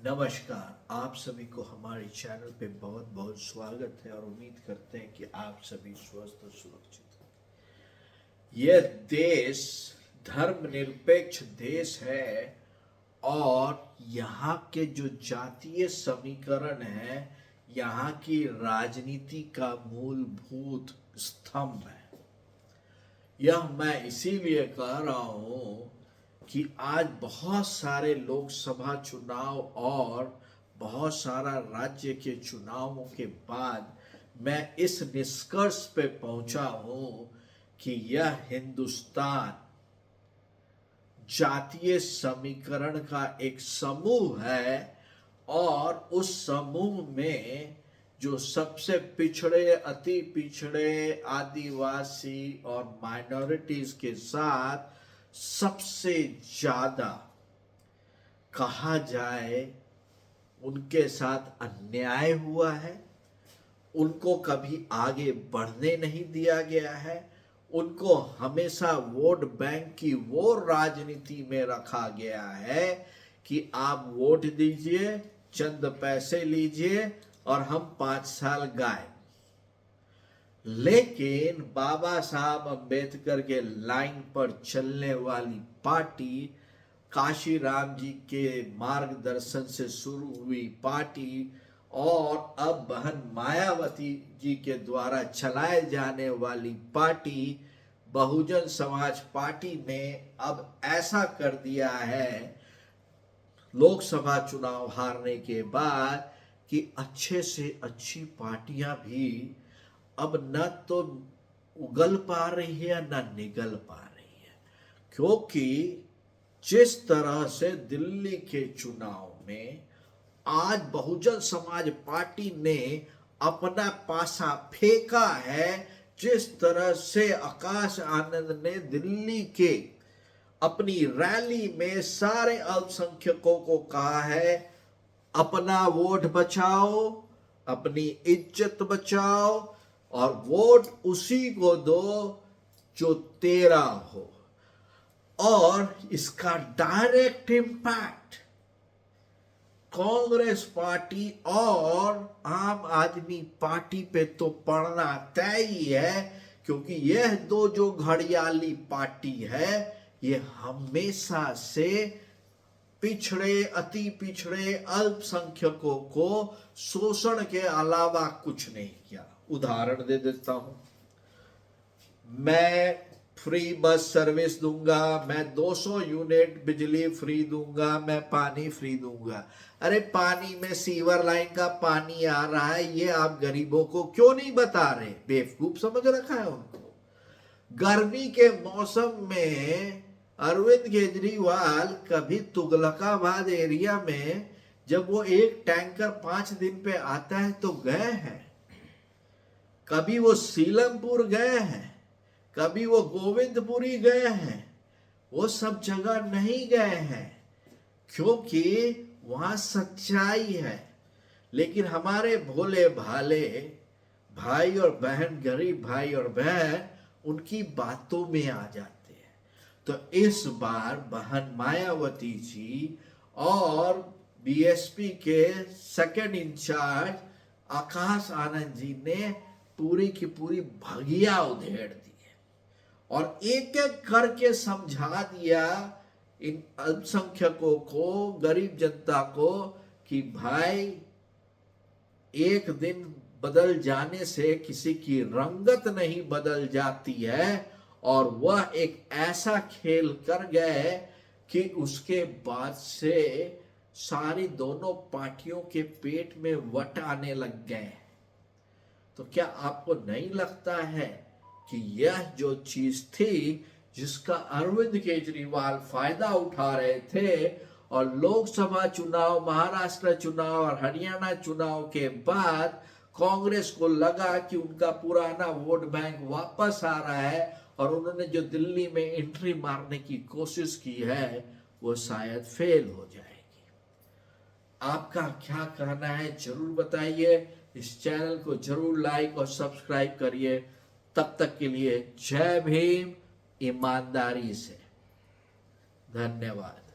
नमस्कार। आप सभी को हमारे चैनल पे बहुत बहुत स्वागत है और उम्मीद करते हैं कि आप सभी स्वस्थ और सुरक्षित हैं। यह देश धर्मनिरपेक्ष देश है और यहाँ के जो जातीय समीकरण है यहाँ की राजनीति का मूलभूत स्तंभ है। यह मैं इसीलिए कह रहा हूँ कि आज बहुत सारे लोकसभा चुनाव और बहुत सारा राज्य के चुनावों के बाद मैं इस निष्कर्ष पे पहुंचा हूं कि यह हिंदुस्तान जातीय समीकरण का एक समूह है और उस समूह में जो सबसे पिछड़े, अति पिछड़े, आदिवासी और माइनॉरिटीज के साथ सबसे ज्यादा कहा जाए उनके साथ अन्याय हुआ है। उनको कभी आगे बढ़ने नहीं दिया गया है। उनको हमेशा वोट बैंक की वो राजनीति में रखा गया है कि आप वोट दीजिए, चंद पैसे लीजिए और हम 5 साल गायब। लेकिन बाबा साहब अंबेडकर के लाइन पर चलने वाली पार्टी, काशीराम जी के मार्गदर्शन से शुरू हुई पार्टी और अब बहन मायावती जी के द्वारा चलाए जाने वाली पार्टी बहुजन समाज पार्टी ने अब ऐसा कर दिया है लोकसभा चुनाव हारने के बाद कि अच्छे से अच्छी पार्टियां भी अब न तो उगल पा रही है न निगल पा रही है, क्योंकि जिस तरह से दिल्ली के चुनाव में आज बहुजन समाज पार्टी ने अपना पासा फेंका है, जिस तरह से आकाश आनंद ने दिल्ली के अपनी रैली में सारे अल्पसंख्यकों को कहा है अपना वोट बचाओ, अपनी इज्जत बचाओ और वोट उसी को दो जो तेरा हो। और इसका डायरेक्ट इम्पैक्ट कांग्रेस पार्टी और आम आदमी पार्टी पे तो पड़ना तय ही है, क्योंकि यह दो जो घड़ियाली पार्टी है ये हमेशा से पिछड़े, अति पिछड़े अल्पसंख्यकों को शोषण के अलावा कुछ नहीं किया। उदाहरण दे देता हूं, मैं फ्री बस सर्विस दूंगा, मैं 200 यूनिट बिजली फ्री दूंगा, मैं पानी फ्री दूंगा। अरे पानी में सीवर लाइन का पानी आ रहा है, ये आप गरीबों को क्यों नहीं बता रहे? बेवकूफ समझ रखा है उनको। गर्मी के मौसम में अरविंद केजरीवाल कभी तुगलकाबाद एरिया में जब वो एक टैंकर 5 दिन पे आता है तो गए हैं, कभी वो सीलमपुर गए हैं, कभी वो गोविंदपुरी गए हैं, वो सब जगह नहीं गए हैं क्योंकि वहां सच्चाई है। लेकिन हमारे भोले भाले भाई और बहन, गरीब भाई और बहन उनकी बातों में आ जाते हैं। तो इस बार बहन मायावती जी और बीएसपी के सेकंड इंचार्ज आकाश आनंद जी ने पूरी की पूरी भगिया उधेड़ दी है और एक एक करके समझा दिया इन अल्पसंख्यकों को, गरीब जनता को कि भाई एक दिन बदल जाने से किसी की रंगत नहीं बदल जाती है। और वह एक ऐसा खेल कर गए कि उसके बाद से सारी दोनों पार्टियों के पेट में वट आने लग गए। तो क्या आपको नहीं लगता है कि यह जो चीज थी जिसका अरविंद केजरीवाल फायदा उठा रहे थे और लोकसभा चुनाव, महाराष्ट्र चुनाव और हरियाणा चुनाव के बाद कांग्रेस को लगा कि उनका पुराना वोट बैंक वापस आ रहा है और उन्होंने जो दिल्ली में एंट्री मारने की कोशिश की है वो शायद फेल हो जाएगी। आपका क्या कहना है जरूर बताइए। इस चैनल को जरूर लाइक और सब्सक्राइब करिए। तब तक के लिए जय भीम, ईमानदारी से। धन्यवाद।